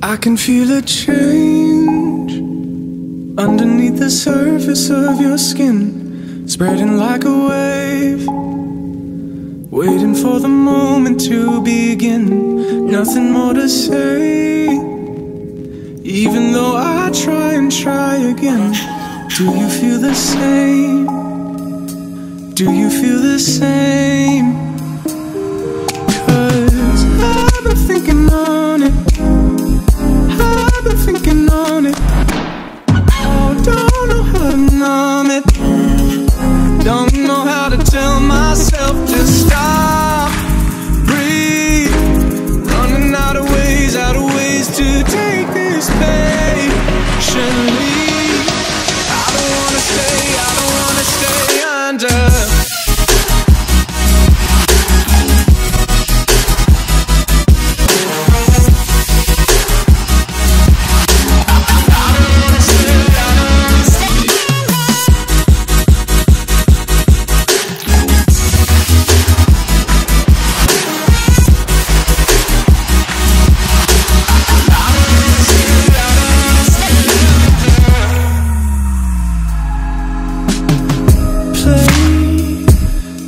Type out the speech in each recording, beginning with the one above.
I can feel a change underneath the surface of your skin, spreading like a wave, waiting for the moment to begin. Nothing more to say, even though I try and try again. Do you feel the same? Do you feel the same? 'Cause I've been thinking on it, I've been thinking on it. Oh, don't know how to numb it, don't know how to tell myself to stop, breathe. Running out of ways to take this patiently. I don't wanna stay under.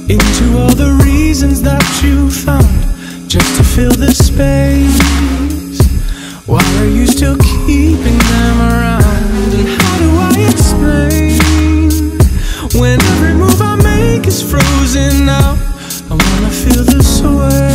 Into all the reasons that you found just to fill the space. Why are you still keeping them around? And how do I explain when every move I make is frozen now? I wanna feel the sway.